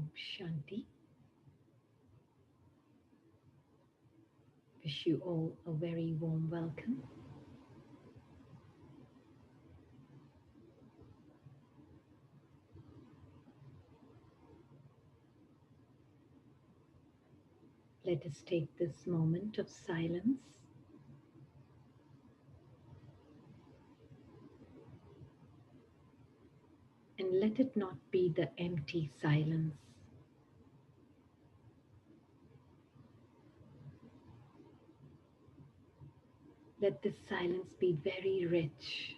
Om Shanti. Wish you all a very warm welcome. Let us take this moment of silence and let it not be the empty silence. Let this silence be very rich,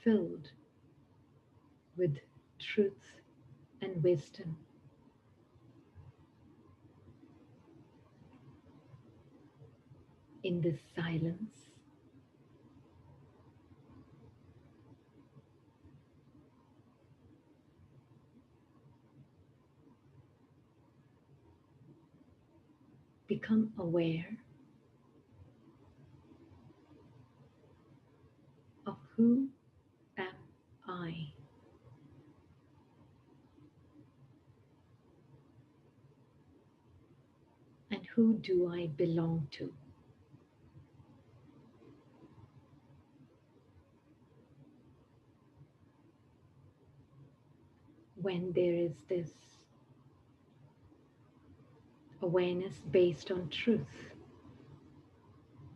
filled with truth and wisdom. In this silence, become aware of who am I, and who do I belong to. When there is this awareness based on truth,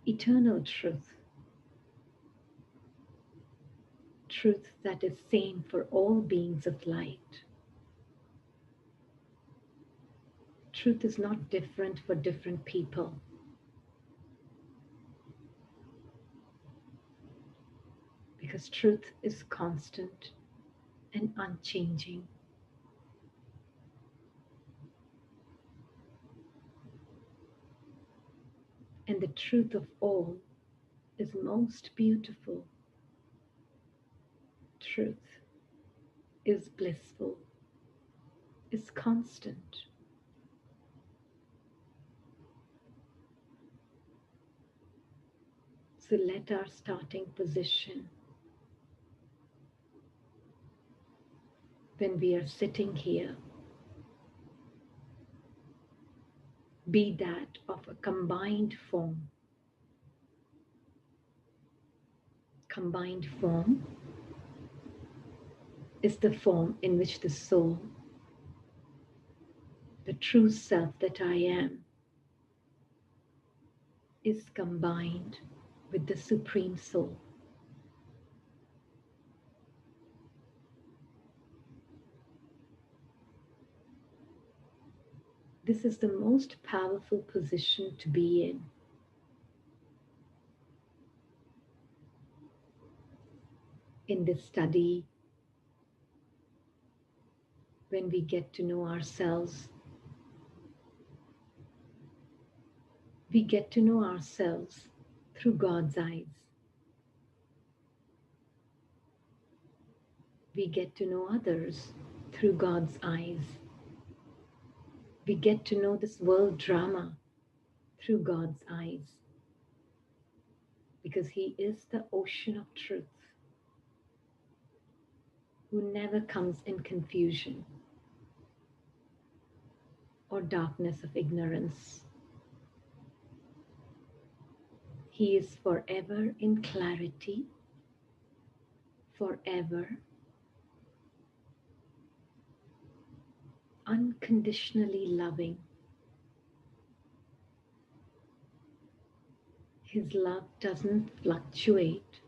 eternal truth, truth that is same for all beings of light. Truth is not different for different people. Because truth is constant and unchanging. And the truth of all is most beautiful. Truth is blissful, is constant. So let our starting position, when we are sitting here, be that of a combined form. Combined form is the form in which the soul, the true self that I am, is combined with the Supreme Soul. This is the most powerful position to be in. In this study, when we get to know ourselves, we get to know ourselves through God's eyes. We get to know others through God's eyes. We get to know this world drama through God's eyes. Because He is the ocean of truth, who never comes in confusion or darkness of ignorance. He is forever in clarity, forever unconditionally loving. His love doesn't fluctuate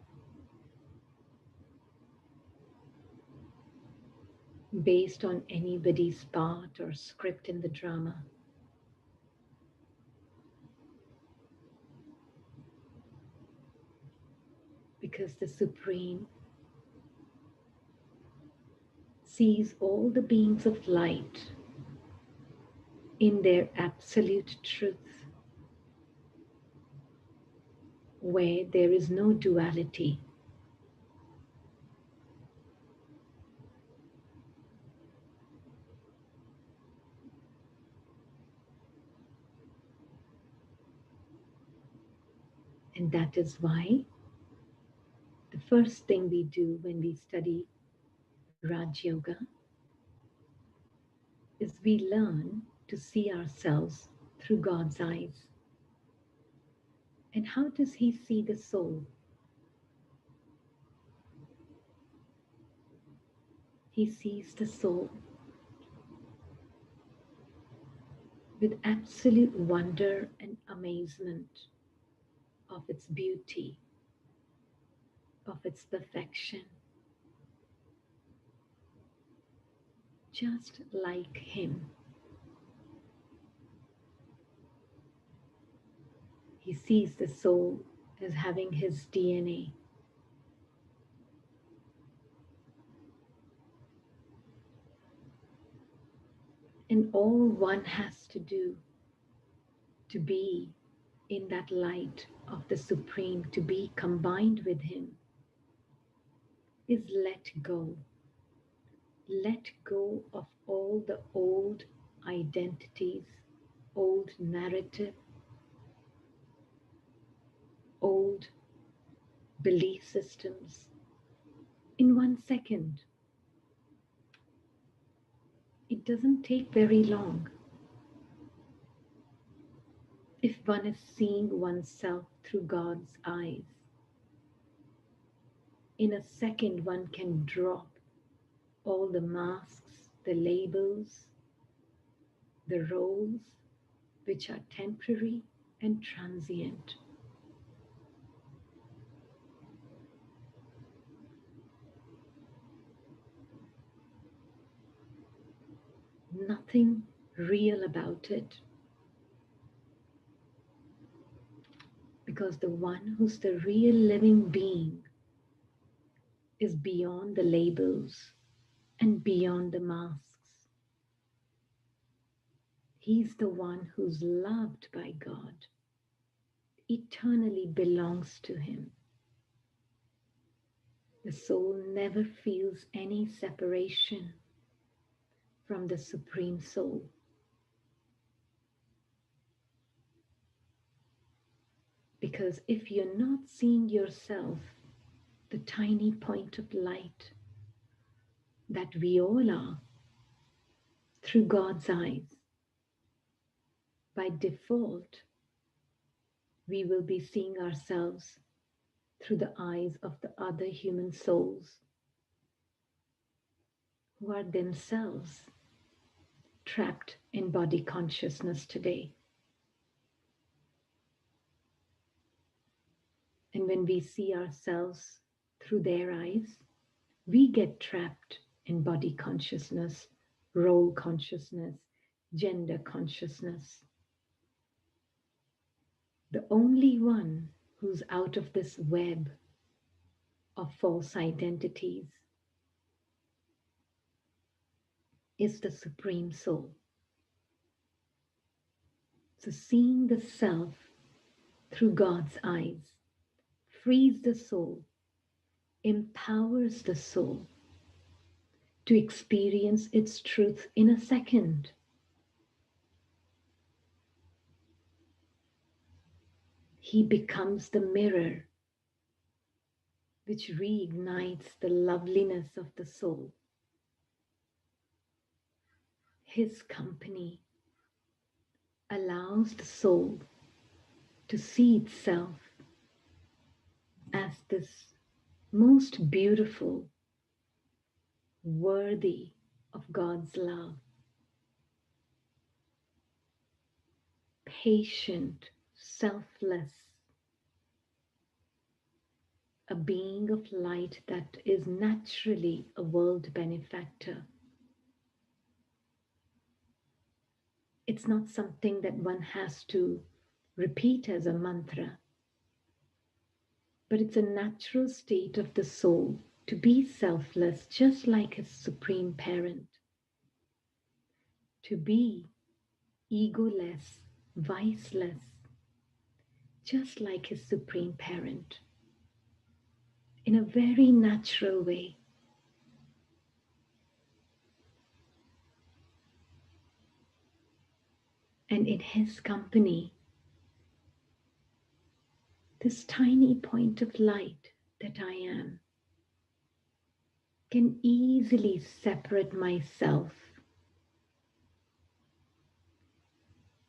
based on anybody's part or script in the drama. Because the Supreme sees all the beings of light in their absolute truth, where there is no duality. And that is why the first thing we do when we study Raj Yoga is we learn to see ourselves through God's eyes. And how does He see the soul? He sees the soul with absolute wonder and amazement of its beauty, of its perfection, just like Him. He sees the soul as having His DNA. And all one has to do to be in that light of the Supreme, to be combined with Him, is let go. Let go of all the old identities, old narrative, old belief systems in 1 second. It doesn't take very long. If one is seeing oneself through God's eyes, in a second one can drop all the masks, the labels, the roles which are temporary and transient. Nothing real about it. Because the one who's the real living being is beyond the labels and beyond the masks. He's the one who's loved by God, eternally belongs to Him. The soul never feels any separation from the Supreme Soul. Because if you're not seeing yourself, the tiny point of light that we all are, through God's eyes, by default, we will be seeing ourselves through the eyes of the other human souls who are themselves trapped in body consciousness today. And when we see ourselves through their eyes, we get trapped in body consciousness, role consciousness, gender consciousness. The only one who's out of this web of false identities is the Supreme Soul. So seeing the self through God's eyes frees the soul, empowers the soul to experience its truth in a second. He becomes the mirror which reignites the loveliness of the soul. His company allows the soul to see itself as this most beautiful, worthy of God's love, patient, selfless, a being of light that is naturally a world benefactor. It's not something that one has to repeat as a mantra, but it's a natural state of the soul to be selfless, just like his supreme parent, to be egoless, viceless, just like his supreme parent, in a very natural way. And in his company, this tiny point of light that I am can easily separate myself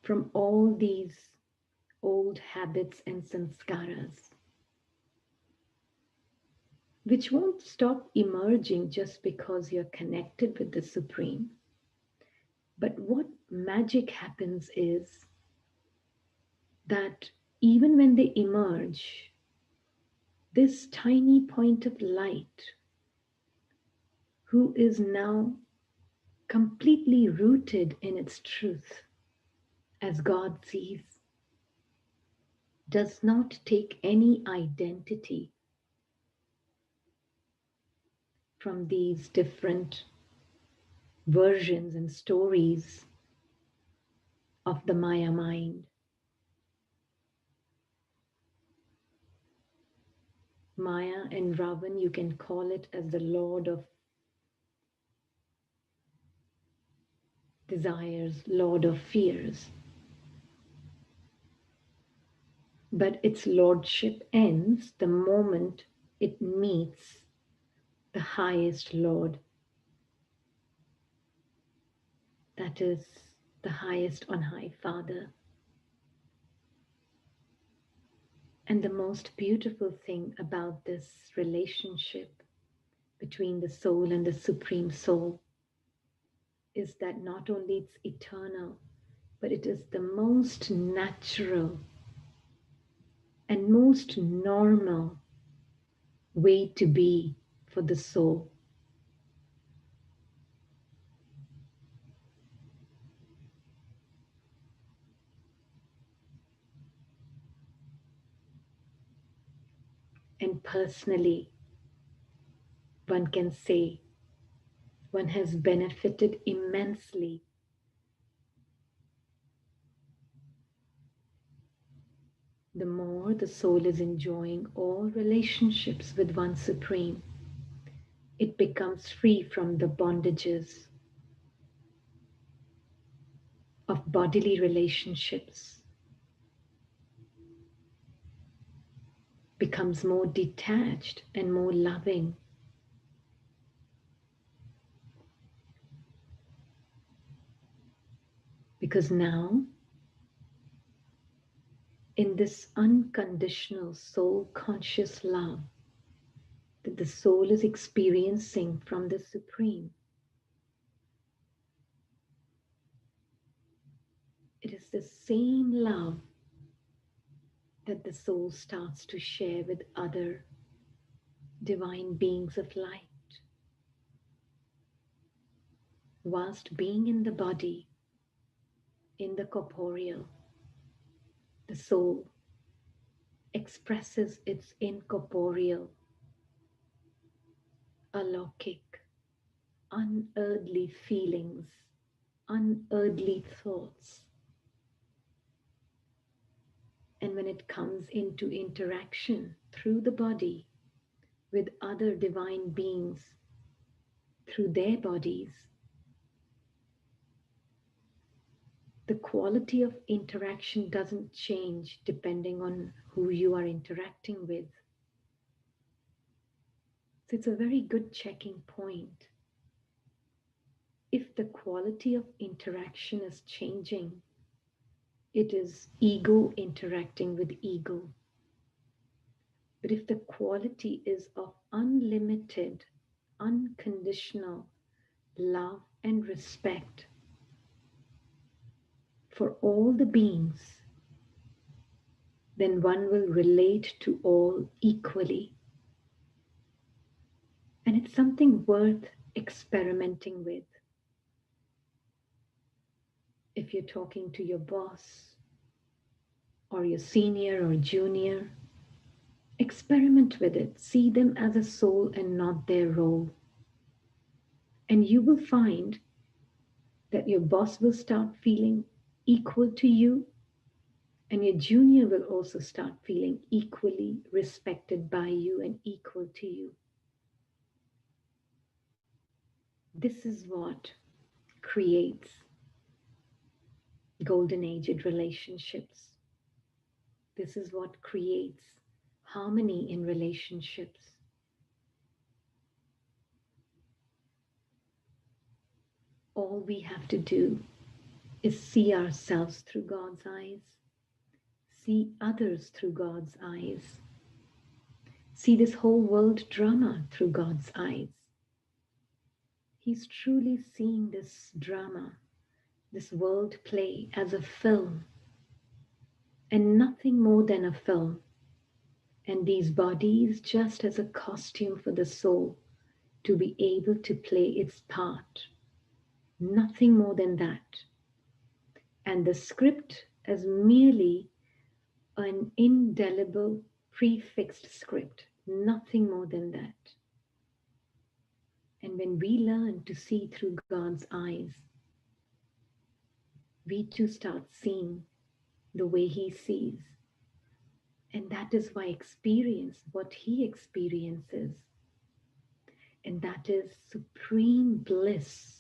from all these old habits and sanskaras, which won't stop emerging just because you're connected with the Supreme. But what magic happens is that even when they emerge, this tiny point of light, who is now completely rooted in its truth, as God sees, does not take any identity from these different versions and stories of the Maya mind. Maya and Ravan, you can call it as the Lord of desires, Lord of fears. But its lordship ends the moment it meets the highest Lord, that is, the highest on high Father. And the most beautiful thing about this relationship between the soul and the Supreme Soul is that not only it's eternal, but it is the most natural and most normal way to be for the soul. And personally, one can say one has benefited immensely the more the soul is enjoying all relationships with one Supreme. It becomes free from the bondages of bodily relationships, becomes more detached and more loving. Because now, in this unconditional soul conscious love that the soul is experiencing from the Supreme, it is the same love that the soul starts to share with other divine beings of light. Whilst being in the body, in the corporeal, the soul expresses its incorporeal, alokik, unearthly feelings, unearthly thoughts. And when it comes into interaction through the body with other divine beings through their bodies, the quality of interaction doesn't change depending on who you are interacting with. So it's a very good checking point. If the quality of interaction is changing, it is ego interacting with ego. But if the quality is of unlimited, unconditional love and respect for all the beings, then one will relate to all equally. And it's something worth experimenting with. If you're talking to your boss or your senior or junior, experiment with it. See them as a soul and not their role. And you will find that your boss will start feeling equal to you, and your junior will also start feeling equally respected by you and equal to you. This is what creates golden aged relationships. This is what creates harmony in relationships. All we have to do is see ourselves through God's eyes, see others through God's eyes, see this whole world drama through God's eyes. He's truly seeing this drama, this world play as a film, and nothing more than a film. And these bodies just as a costume for the soul to be able to play its part. Nothing more than that. And the script as merely an indelible prefixed script. Nothing more than that. And when we learn to see through God's eyes, we too start seeing the way He sees. And that is why experience what He experiences. And that is supreme bliss,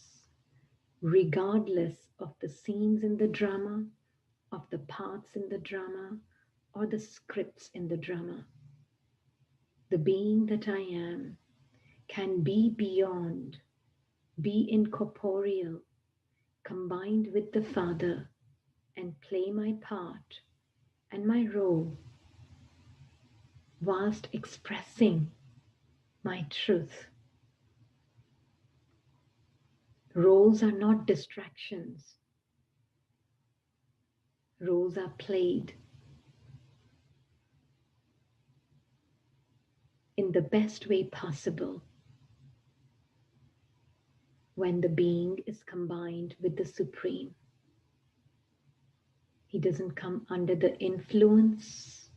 regardless of the scenes in the drama, of the parts in the drama, or the scripts in the drama. The being that I am can be beyond, be incorporeal, combined with the Father, and play my part and my role whilst expressing my truth. Roles are not distractions. Roles are played in the best way possible when the being is combined with the Supreme. He doesn't come under the influence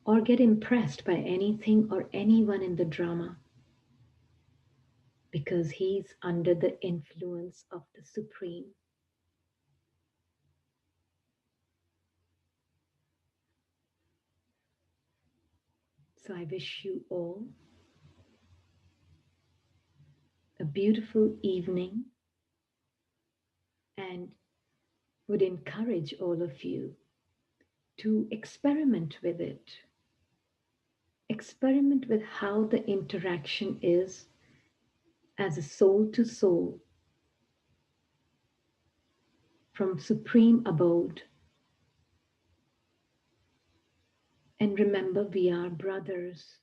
or get impressed by anything or anyone in the drama, because he's under the influence of the Supreme. So I wish you all a beautiful evening and would encourage all of you to experiment with it. Experiment with how the interaction is as a soul to soul from Supreme Abode. And remember, we are brothers.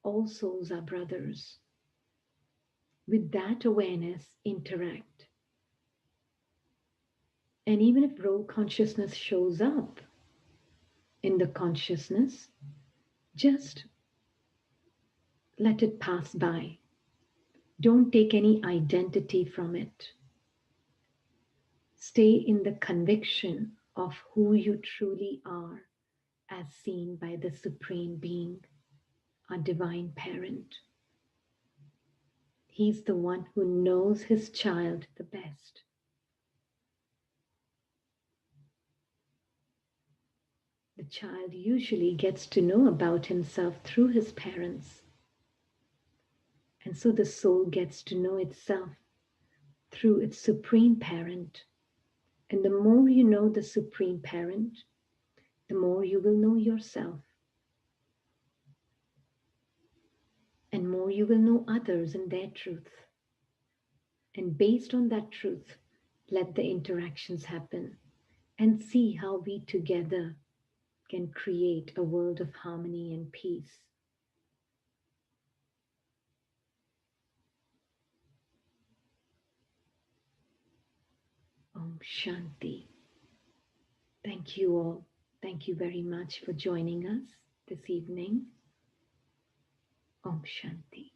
All souls are brothers. With that awareness, interact. And even if role consciousness shows up in the consciousness, just let it pass by. Don't take any identity from it. Stay in the conviction of who you truly are as seen by the Supreme Being, our Divine Parent. He's the one who knows his child the best. The child usually gets to know about himself through his parents. And so the soul gets to know itself through its Supreme Parent. And the more you know the Supreme Parent, the more you will know yourself. And more you will know others and their truth. And based on that truth, let the interactions happen and see how we together can create a world of harmony and peace. Om Shanti. Thank you all. Thank you very much for joining us this evening. Om Shanti.